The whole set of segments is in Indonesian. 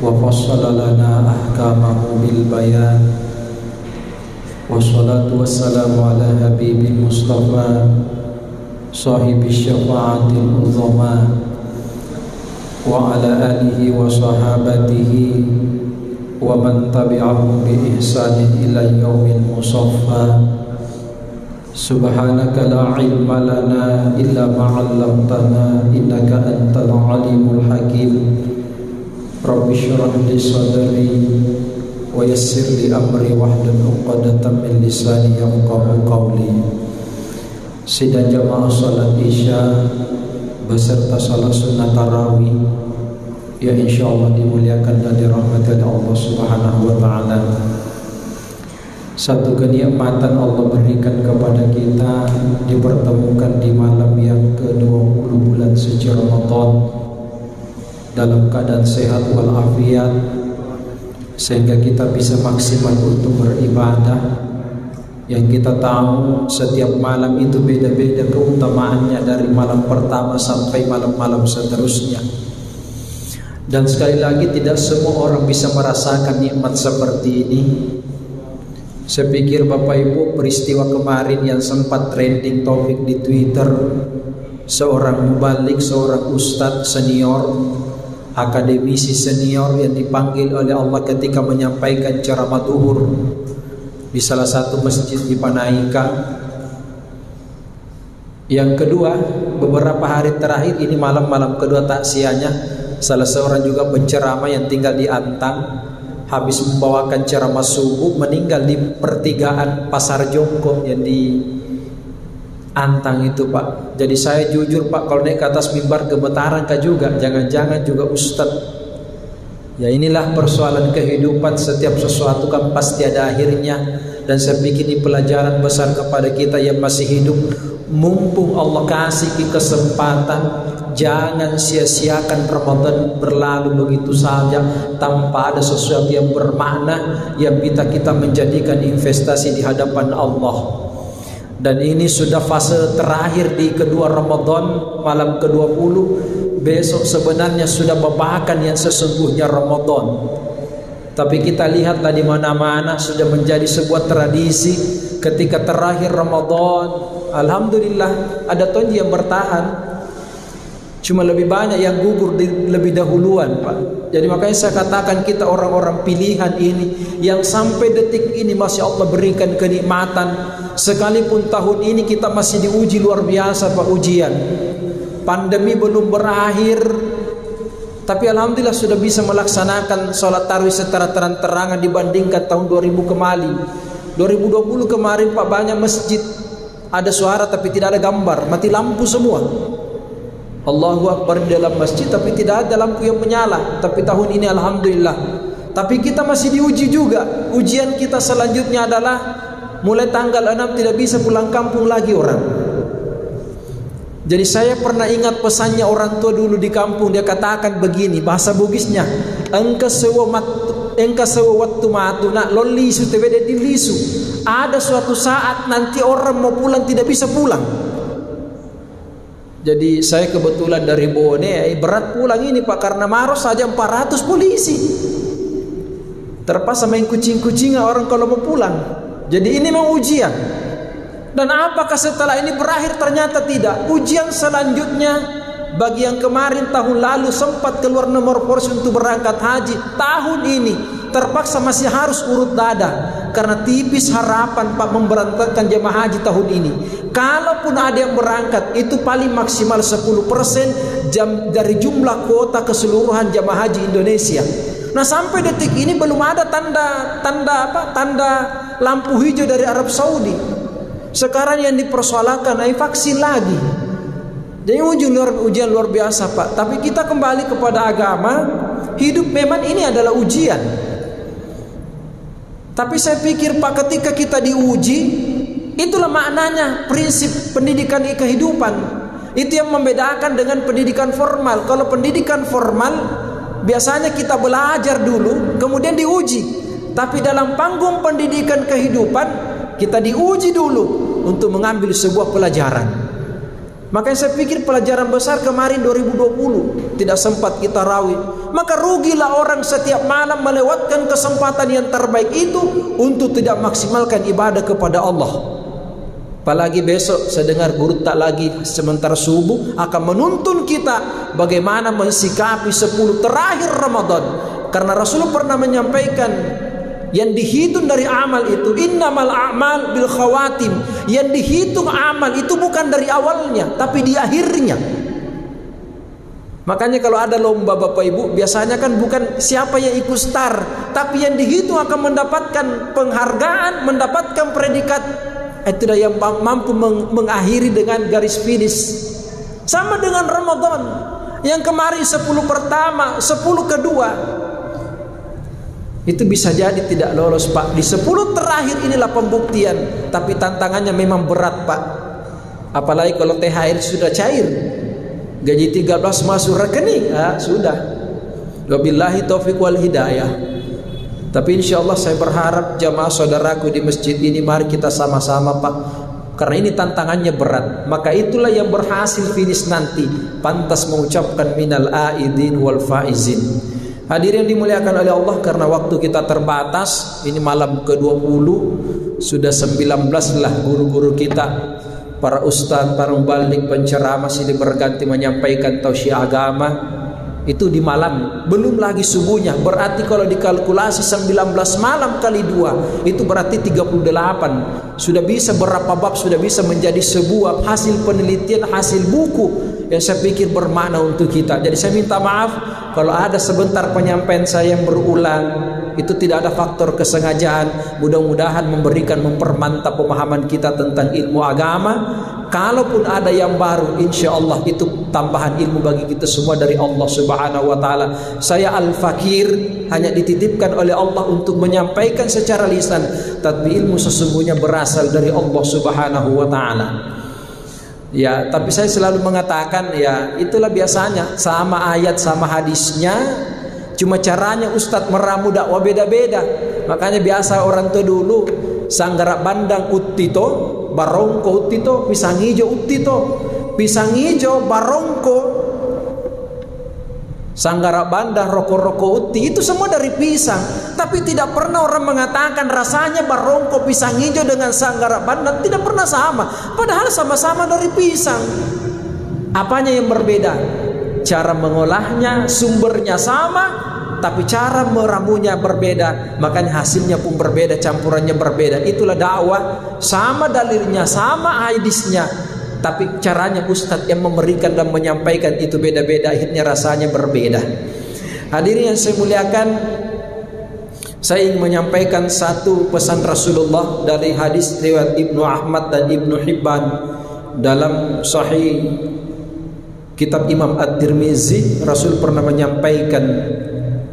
وفصل لنا أحكامه بالبيان والصلاة والسلام على حبيب المصطفى صاحب الشفاعة العظمى وعلى آله وصحابته ومن تبعهم بإحسان إلى يوم المصفى سبحانك لا علم لنا إلا ما علمتنا إنك أنت العليم الحكيم رب اشرح لي صدري ويسر لي أمري واحلل عقدة من لساني يفقهوا قولي. Sidang jamaah salat Isya beserta salat sunnah tarawih ya insyaallah dimuliakan dan dirahmati oleh Allah Subhanahu wa taala. Satu kenikmatan Allah berikan kepada kita dipertemukan di malam yang ke-20 bulan suci Ramadan dalam keadaan sehat walafiat, sehingga kita bisa maksimal untuk beribadah. Yang kita tahu setiap malam itu beda-beda keutamaannya dari malam pertama sampai malam-malam seterusnya. Dan sekali lagi tidak semua orang bisa merasakan nikmat seperti ini. Saya pikir Bapak Ibu, peristiwa kemarin yang sempat trending topik di Twitter, seorang mubalik, seorang ustadz senior, akademisi senior yang dipanggil oleh Allah ketika menyampaikan ceramah duhur di salah satu masjid di Panaika. Yang kedua, beberapa hari terakhir ini malam-malam kedua taksiahnya, salah seorang juga penceramah yang tinggal di Antang, habis membawakan ceramah subuh meninggal di pertigaan Pasar Jongko yang di Antang itu Pak. Jadi saya jujur Pak, kalau naik ke atas mimbar gemetaran kah juga, jangan-jangan juga ustadz. Ya inilah persoalan kehidupan, setiap sesuatu kan pasti ada akhirnya. Dan saya pikir ini pelajaran besar kepada kita yang masih hidup. Mumpung Allah kasih kesempatan, jangan sia-siakan Ramadan berlalu begitu saja tanpa ada sesuatu yang bermakna yang bisa kita menjadikan investasi di hadapan Allah. Dan ini sudah fase terakhir di kedua Ramadan, malam ke-20. Besok sebenarnya sudah merupakan yang sesungguhnya Ramadan. Tapi kita lihatlah di mana-mana sudah menjadi sebuah tradisi ketika terakhir Ramadan. Alhamdulillah ada tonji yang bertahan. Cuma lebih banyak yang gugur lebih dahuluan Pak. Jadi makanya saya katakan kita orang-orang pilihan ini yang sampai detik ini masih Allah berikan kenikmatan. Sekalipun tahun ini kita masih diuji luar biasa Pak, ujian. Pandemi belum berakhir, tapi alhamdulillah sudah bisa melaksanakan sholat tarawih secara terang-terangan dibandingkan tahun 2000 kemarin. 2020 kemarin Pak, banyak masjid ada suara tapi tidak ada gambar, mati lampu semua. Allahu Akbar di dalam masjid tapi tidak ada lampu yang menyala. Tapi tahun ini alhamdulillah. Tapi kita masih diuji juga. Ujian kita selanjutnya adalah mulai tanggal 6 tidak bisa pulang kampung lagi orang. Jadi saya pernah ingat pesannya orang tua dulu di kampung, dia katakan begini, bahasa Bugisnya, engka sewa waktu matu nak lolisu tewede dilisu. Ada suatu saat nanti orang mau pulang tidak bisa pulang. Jadi saya kebetulan dari Bone, berat pulang ini Pak, karena Maros saja 400 polisi. Terpaksa main kucing-kucingan orang kalau mau pulang. Jadi ini memang ujian. Dan apakah setelah ini berakhir? Ternyata tidak. Ujian selanjutnya bagi yang kemarin tahun lalu sempat keluar nomor polisi untuk berangkat haji, tahun ini terpaksa masih harus urut dada karena tipis harapan Pak memberangkatkan jemaah haji tahun ini. Kalaupun ada yang berangkat, itu paling maksimal 10% dari jumlah kuota keseluruhan jemaah haji Indonesia. Nah sampai detik ini belum ada tanda lampu hijau dari Arab Saudi. Sekarang yang dipersoalkan vaksin lagi. Jadi ujian luar biasa Pak. Tapi kita kembali kepada agama. Hidup memang ini adalah ujian. Tapi saya pikir Pak, ketika kita diuji, itulah maknanya prinsip pendidikan kehidupan. Itu yang membedakan dengan pendidikan formal. Kalau pendidikan formal biasanya kita belajar dulu kemudian diuji. Tapi dalam panggung pendidikan kehidupan kita diuji dulu untuk mengambil sebuah pelajaran. Makanya saya pikir pelajaran besar kemarin 2020 tidak sempat kita rawi. Maka rugilah orang setiap malam melewatkan kesempatan yang terbaik itu untuk tidak maksimalkan ibadah kepada Allah. Apalagi besok saya dengar guru tak lagi sebentar subuh akan menuntun kita bagaimana mensikapi 10 terakhir Ramadan. Karena Rasulullah pernah menyampaikan yang dihitung dari amal itu innamal a'mal bil khawatim. Yang dihitung amal itu bukan dari awalnya tapi di akhirnya. Makanya kalau ada lomba Bapak Ibu biasanya kan bukan siapa yang ikut start, tapi yang dihitung akan mendapatkan penghargaan, mendapatkan predikat. Itulah yang mampu mengakhiri dengan garis finish. Sama dengan Ramadan yang kemarin 10 pertama, 10 kedua. Itu bisa jadi tidak lolos Pak. Di 10 terakhir inilah pembuktian. Tapi tantangannya memang berat Pak. Apalagi kalau THR sudah cair, gaji 13 masuk rekening, sudah. Wabillahi taufiq wal hidayah. Tapi insya Allah saya berharap jamaah saudaraku di masjid ini mari kita sama-sama Pak. Karena ini tantangannya berat. Maka itulah yang berhasil finish nanti pantas mengucapkan minal aidin wal faizin. Hadirin dimuliakan oleh Allah, karena waktu kita terbatas. Ini malam ke-20, sudah 19 lah guru-guru kita, para ustaz, para mubalik, penceramah silih berganti menyampaikan tausiah agama. Itu di malam, belum lagi subuhnya. Berarti kalau dikalkulasi 19 malam kali 2 itu berarti 38. Sudah bisa berapa bab, sudah bisa menjadi sebuah hasil penelitian, hasil buku yang saya pikir bermakna untuk kita. Jadi saya minta maaf kalau ada sebentar penyampaian saya yang berulang. Itu tidak ada faktor kesengajaan. Mudah-mudahan memberikan, mempermantap pemahaman kita tentang ilmu agama. Kalaupun ada yang baru, insya Allah itu tambahan ilmu bagi kita semua dari Allah Subhanahu wa Ta'ala. Saya al-fakir, hanya dititipkan oleh Allah untuk menyampaikan secara lisan, tapi ilmu sesungguhnya berasal dari Allah Subhanahu wa Ta'ala. Ya, tapi saya selalu mengatakan, ya itulah biasanya sama ayat sama hadisnya, cuma caranya Ustadz meramu dakwah beda-beda. Makanya biasa orang tua dulu sanggara bandang uttito, barongko uttito, pisang hijau uttito, pisang hijau barongko, sanggara bandang roko-roko utti, itu semua dari pisang. Tapi tidak pernah orang mengatakan rasanya barongko pisang hijau dengan sanggara bandang tidak pernah sama, padahal sama-sama dari pisang. Apanya yang berbeda? Cara mengolahnya, sumbernya sama, tapi cara meramunya berbeda. Makanya hasilnya pun berbeda, campurannya berbeda. Itulah dakwah, sama dalilnya, sama hadisnya, tapi caranya Ustadz yang memberikan dan menyampaikan itu beda-beda, akhirnya rasanya berbeda. Hadirin yang saya muliakan, saya ingin menyampaikan satu pesan Rasulullah dari hadis riwayat Ibnu Ahmad dan Ibnu Hibban dalam Sahih kitab Imam At-Tirmizi. Rasul pernah menyampaikan,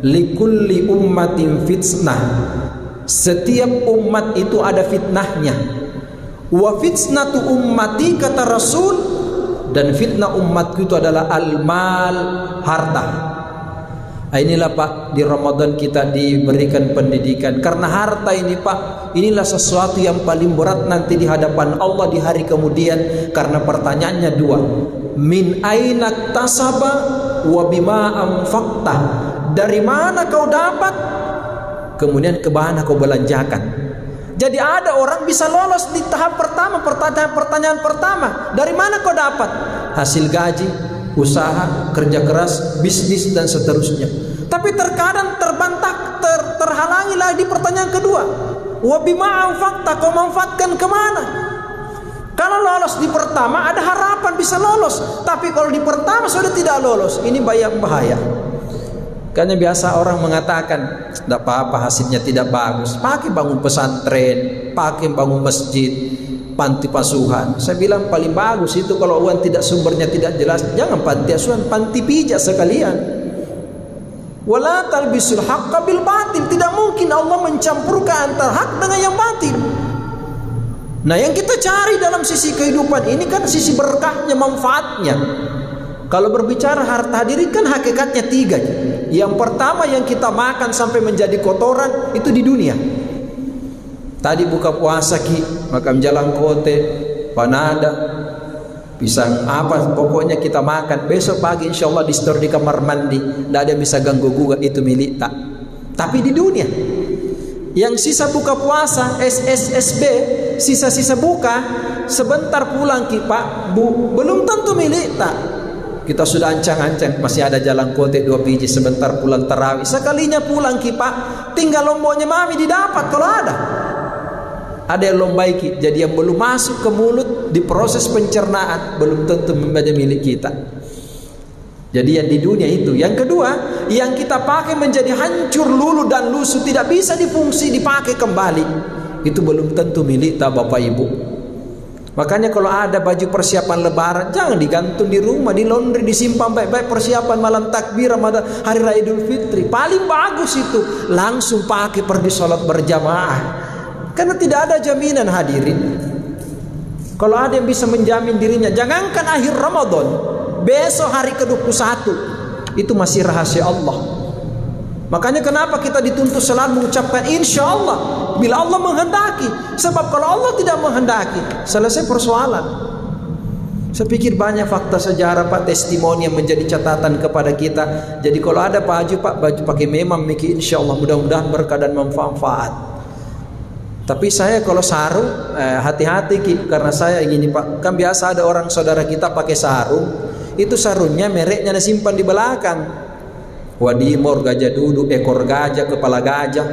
likulli ummatin fitnah, setiap umat itu ada fitnahnya. Wa fitnatu ummati, kata Rasul, dan fitnah umatku itu adalah al-mal, harta. Inilah Pak, di Ramadan kita diberikan pendidikan. Karena harta ini Pak, inilah sesuatu yang paling berat nanti di hadapan Allah di hari kemudian. Karena pertanyaannya dua, min aina tasaba wa bima anfaqta, dari mana kau dapat, kemudian ke mana kau belanjakan. Jadi ada orang bisa lolos di tahap pertama, pertanyaan pertama, dari mana kau dapat? Hasil gaji, usaha, kerja keras, bisnis dan seterusnya. Tapi terkadang terhalangi lagi di pertanyaan kedua. Wa bima anfaqta, kau manfaatkan kemana? Kalau lolos di pertama ada harapan bisa lolos, tapi kalau di pertama sudah tidak lolos, ini bahaya. Karena biasa orang mengatakan, tidak apa-apa hasilnya tidak bagus, pakai bangun pesantren, pakai bangun masjid, panti pasuhan. Saya bilang paling bagus itu kalau uang tidak, sumbernya tidak jelas, jangan panti asuhan, panti pijak sekalian. Wala talbisul haqqa bil batil, tidak mungkin Allah mencampurkan antara hak dengan yang batil. Nah, yang kita cari dalam sisi kehidupan ini kan sisi berkahnya, manfaatnya. Kalau berbicara harta hadirin kan hakikatnya 3. Yang pertama yang kita makan sampai menjadi kotoran itu di dunia. Tadi buka puasa ki, makan jalan kote, panada, pisang apa, pokoknya kita makan. Besok pagi insya Allah di store di kamar mandi, tidak ada yang bisa ganggu gugat, itu milik tak. Tapi di dunia yang sisa buka puasa SSSB, sisa-sisa buka sebentar pulang pak, belum tentu milik tak. Kita sudah ancang-ancang masih ada jalan kote 2 biji, sebentar pulang tarawih, sekalinya pulang pak, tinggal lomboknya mami didapat kalau ada. Ada yang lombaiki, jadi yang belum masuk ke mulut di proses pencernaan belum tentu menjadi milik kita. Jadi yang di dunia itu. Yang kedua, yang kita pakai menjadi hancur, luluh dan lusuh, tidak bisa difungsi dipakai kembali, itu belum tentu milik tak Bapak Ibu. Makanya kalau ada baju persiapan lebaran, jangan digantung di rumah, di laundry, disimpan baik-baik. Persiapan malam takbir hari raya Idul Fitri paling bagus itu, langsung pakai pergi sholat berjamaah. Karena tidak ada jaminan hadirin. Kalau ada yang bisa menjamin dirinya, jangankan akhir Ramadan, besok hari ke-21 itu masih rahasia Allah. Makanya kenapa kita dituntut selalu mengucapkan insya Allah bila Allah menghendaki. Sebab kalau Allah tidak menghendaki, selesai persoalan. Saya pikir banyak fakta sejarah pak, testimoni yang menjadi catatan kepada kita. Jadi kalau ada baju pak, baju pakai memang mikir insya Allah, mudah-mudahan berkah dan manfaat. Tapi saya kalau sarung hati-hati karena saya gini pak, kan biasa ada orang saudara kita pakai sarung, itu sarungnya mereknya disimpan di belakang. Wadimor, gajah duduk, ekor gajah, kepala gajah.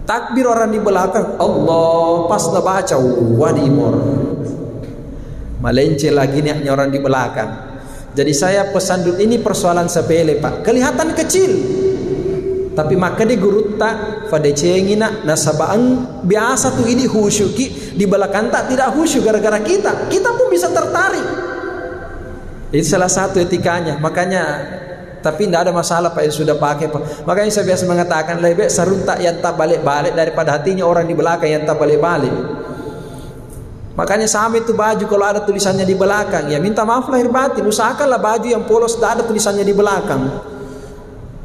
Takbir orang di belakang, Allah, pas nak baca wadimor, malence lagi niatnya orang di belakang. Jadi saya pesan dulu, ini persoalan sepele pak, kelihatan kecil, tapi maka di guru tak pada cengina nasabaan biasa tuh ini khusyuki di belakang tak tidak khusyuk gara-gara kita pun bisa tertarik. Itu salah satu etikanya. Makanya tapi tidak ada masalah pak yang sudah pakai pak. Makanya saya biasa mengatakan lebih baik sarung tak yang tak balik-balik daripada hatinya orang di belakang yang tak balik-balik. Makanya sama itu baju kalau ada tulisannya di belakang, ya minta maaf lahir batin, usahakanlah baju yang polos tidak ada tulisannya di belakang.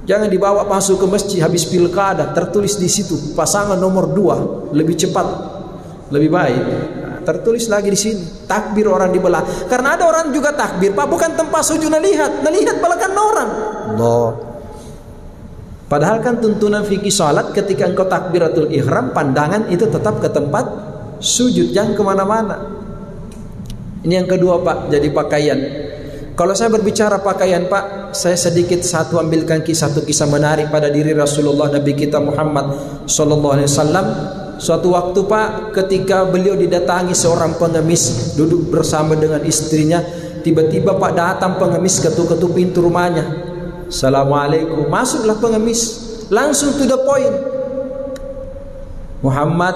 Jangan dibawa masuk ke masjid habis pilkada tertulis di situ pasangan nomor 2 lebih cepat lebih baik. Nah, tertulis lagi di sini takbir orang di belakang. Karena ada orang juga takbir pak bukan tempat sujud, nalihat belakang orang. Allah. Padahal kan tuntunan fikih salat ketika engkau takbiratul ihram pandangan itu tetap ke tempat sujud, jangan kemana-mana. Ini yang kedua pak, jadi pakaian. Kalau saya berbicara pakaian pak, saya sedikit ambilkan satu kisah menarik pada diri Rasulullah Nabi kita Muhammad Sallallahu Alaihi Wasallam. Suatu waktu pak, ketika beliau didatangi seorang pengemis duduk bersama dengan istrinya, tiba-tiba pak datang pengemis ketuk-ketuk pintu rumahnya. Assalamualaikum, masuklah pengemis, langsung to the point. Muhammad,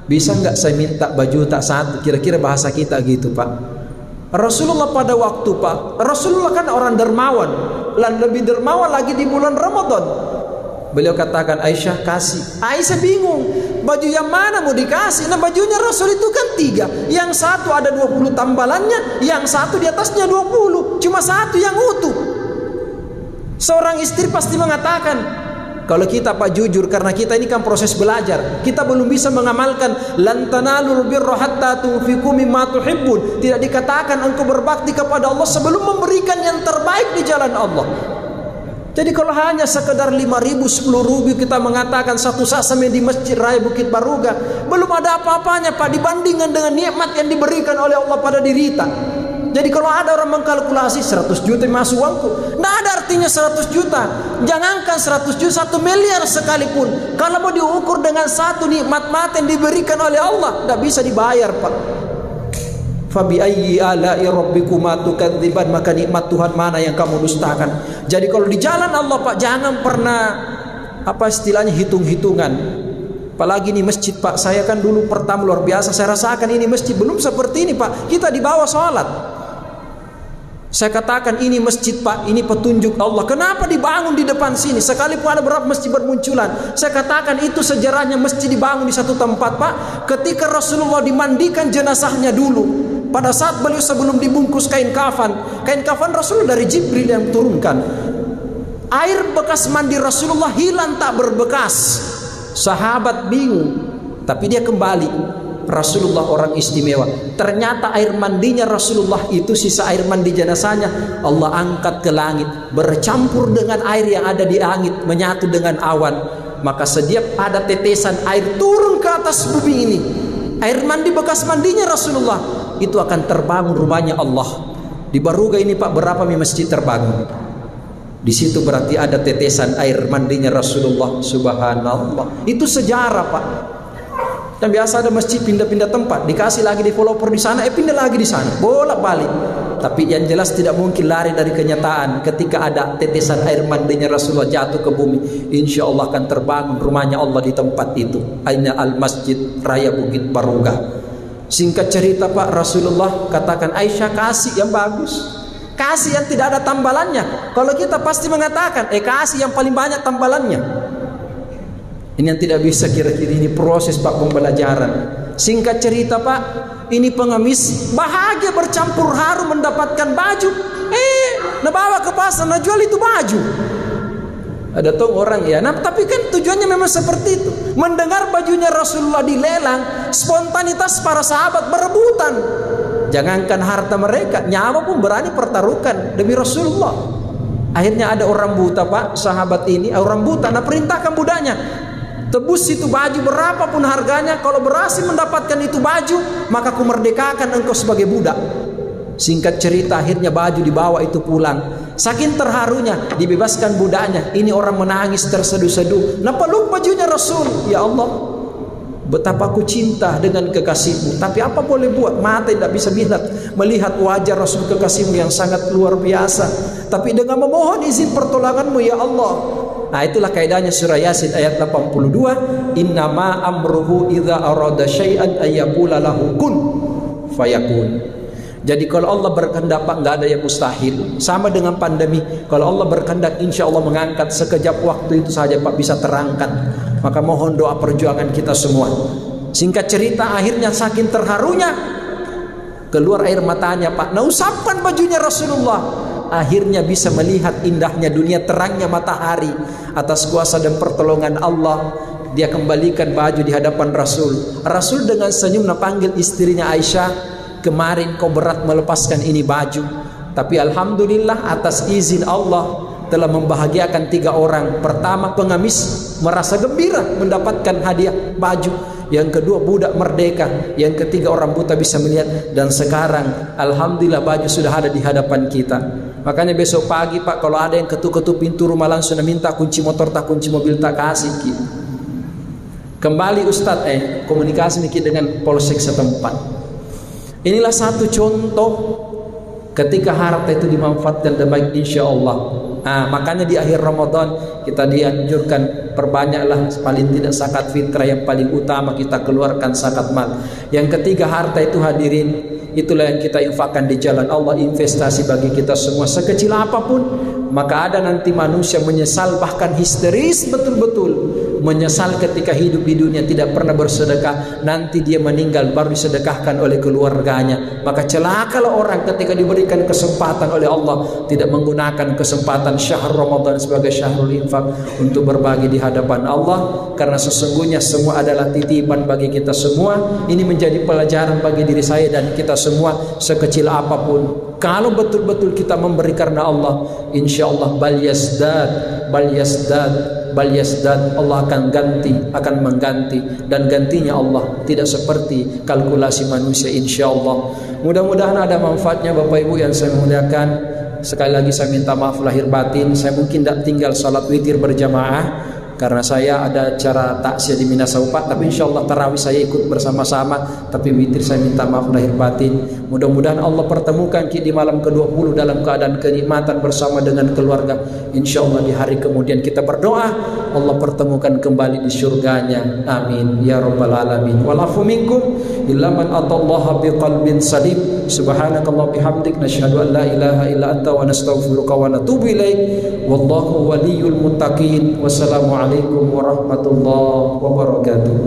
bisa nggak saya minta baju tak satu? Kira-kira bahasa kita gitu pak. Rasulullah pada waktu pak, Rasulullah kan orang dermawan, dan lebih dermawan lagi di bulan Ramadan. Beliau katakan, Aisyah kasih. Aisyah bingung, baju yang mana mau dikasih? Nah bajunya Rasul itu kan 3, yang satu ada 20 tambalannya, yang satu di atasnya 20, cuma satu yang utuh. Seorang istri pasti mengatakan, kalau kita pak jujur, karena kita ini kan proses belajar, kita belum bisa mengamalkan lan tanalul birra hatta tunfiqu mimma tuhibbun. Tidak dikatakan engkau berbakti kepada Allah sebelum memberikan yang terbaik di jalan Allah. Jadi kalau hanya sekedar 5.000, 10.000 kita mengatakan satu sasame di Masjid Raya Bukit Baruga, belum ada apa-apanya pak dibandingkan dengan nikmat yang diberikan oleh Allah pada diri kita. Jadi kalau ada orang mengkalkulasi 100 juta masuk uangku, tidak ada artinya 100 juta. Jangankan 100 juta, 1 miliar sekalipun, kalau mau diukur dengan satu nikmat mata yang diberikan oleh Allah, tidak bisa dibayar pak. Fabi ayyi ala'i rabbikuma tukadziban, maka nikmat Tuhan mana yang kamu dustakan. Jadi kalau di jalan Allah pak, jangan pernah apa istilahnya hitung-hitungan. Apalagi ini masjid pak, saya kan dulu pertama luar biasa, saya rasakan ini masjid belum seperti ini pak. Kita dibawa sholat, saya katakan ini masjid pak, ini petunjuk Allah. Kenapa dibangun di depan sini? Sekalipun ada berapa masjid bermunculan, saya katakan itu sejarahnya masjid dibangun di satu tempat pak. Ketika Rasulullah dimandikan jenazahnya dulu, pada saat beliau sebelum dibungkus kain kafan Rasulullah dari Jibril yang turunkan, air bekas mandi Rasulullah hilang tak berbekas. Sahabat bingung, tapi dia kembali. Rasulullah orang istimewa. Ternyata air mandinya Rasulullah itu, sisa air mandi jenazahnya, Allah angkat ke langit, bercampur dengan air yang ada di langit, menyatu dengan awan. Maka setiap ada tetesan air turun ke atas bumi ini, air mandi bekas mandinya Rasulullah, itu akan terbangun rumahnya Allah. Di Baruga ini Pak, berapa masjid terbangun? Di situ berarti ada tetesan air mandinya Rasulullah. Subhanallah. Itu sejarah Pak. Dan biasa ada masjid pindah-pindah tempat, dikasih lagi developer di sana, pindah lagi di sana, bolak-balik. Tapi yang jelas tidak mungkin lari dari kenyataan. Ketika ada tetesan air mandinya Rasulullah jatuh ke bumi, insya Allah akan terbangun rumahnya Allah di tempat itu. Aina al-Masjid Raya Bukit Baruga. Singkat cerita Pak, Rasulullah katakan, Aisyah kasih yang bagus, kasih yang tidak ada tambalannya. Kalau kita pasti mengatakan, kasih yang paling banyak tambalannya. Ini yang tidak bisa kira-kira, ini proses Pak pembelajaran. Singkat cerita Pak, ini pengemis bahagia bercampur haru mendapatkan baju. Nah bawa ke pasar, nah jual itu baju. Ada tuh orang ya, nah tapi kan tujuannya memang seperti itu. Mendengar bajunya Rasulullah dilelang, spontanitas para sahabat berebutan. Jangankan harta mereka, nyawa pun berani pertaruhkan demi Rasulullah. Akhirnya ada orang buta Pak, sahabat ini orang buta, nah perintahkan budaknya, tebus itu baju berapapun harganya. Kalau berhasil mendapatkan itu baju, maka ku merdekakan engkau sebagai budak. Singkat cerita, akhirnya baju dibawa itu pulang. Saking terharunya dibebaskan budaknya. Ini orang menangis terseduh-seduh. Nah peluk bajunya Rasul. Ya Allah, betapa aku cinta dengan kekasihmu. Tapi apa boleh buat, mata tidak bisa melihat wajah Rasul kekasihmu yang sangat luar biasa. Tapi dengan memohon izin pertolonganmu ya Allah. Nah itulah kaidahnya surah Yasin ayat 82. Innama amruhu idza arada syai'an ayyaqula lahu kun fayakun. Jadi kalau Allah berkehendak Pak, nggak ada yang mustahil. Sama dengan pandemi, kalau Allah berkehendak insya Allah mengangkat sekejap waktu itu saja Pak, bisa terangkat. Maka mohon doa perjuangan kita semua. Singkat cerita, akhirnya saking terharunya keluar air matanya Pak. Nah usapkan bajunya Rasulullah, akhirnya bisa melihat indahnya dunia, terangnya matahari. Atas kuasa dan pertolongan Allah, dia kembalikan baju di hadapan Rasul. Rasul dengan senyum panggil istrinya Aisyah, kemarin kau berat melepaskan ini baju, tapi alhamdulillah atas izin Allah telah membahagiakan 3 orang. Pertama pengemis merasa gembira mendapatkan hadiah baju, yang kedua budak merdeka, yang ketiga orang buta bisa melihat, dan sekarang alhamdulillah baju sudah ada di hadapan kita. Makanya besok pagi Pak, kalau ada yang ketuk-ketuk pintu rumah langsung minta kunci motor tak kunci mobil tak kasih kembali Ustadz komunikasi dengan polsek setempat. Inilah satu contoh ketika harta itu dimanfaatkan dengan baik insya Allah. Makanya di akhir Ramadan kita dianjurkan perbanyaklah paling tidak zakat fitrah, yang paling utama kita keluarkan zakat mal. Yang ketiga harta itu hadirin, itulah yang kita infakkan di jalan Allah, investasi bagi kita semua sekecil apapun. Maka ada nanti manusia menyesal, bahkan histeris betul-betul menyesal ketika hidup di dunia tidak pernah bersedekah. Nanti dia meninggal baru disedekahkan oleh keluarganya. Maka celakalah orang ketika diberikan kesempatan oleh Allah tidak menggunakan kesempatan syahr Ramadan sebagai syahrul infak untuk berbagi di hadapan Allah. Karena sesungguhnya semua adalah titipan bagi kita semua. Ini menjadi pelajaran bagi diri saya dan kita semua, sekecil apapun. Kalau betul-betul kita memberi karena Allah, insya Allah bal yazdad, Allah akan mengganti, dan gantinya Allah tidak seperti kalkulasi manusia insya Allah. Mudah-mudahan ada manfaatnya Bapak Ibu yang saya muliakan. Sekali lagi saya minta maaf lahir batin, saya mungkin tidak tinggal salat witir berjamaah karena saya ada acara takziah di Minasaupa, tapi insya Allah tarawih saya ikut bersama-sama, tapi witir saya minta maaf lahir batin. Mudah-mudahan Allah pertemukan kita di malam ke-20 dalam keadaan kenikmatan bersama dengan keluarga. Insya Allah di hari kemudian kita berdoa Allah pertemukan kembali di surganya. Amin ya rabbal alamin. Walafu minkum illa man atallaha biqalbin salim. Subhanakallah bihamdik nasyhadu an la ilaha illa anta wa nastaghfiruka wa natubu ilaik. Wallahu waliyul muttaqin. Wassalamualaikum warahmatullahi wabarakatuh.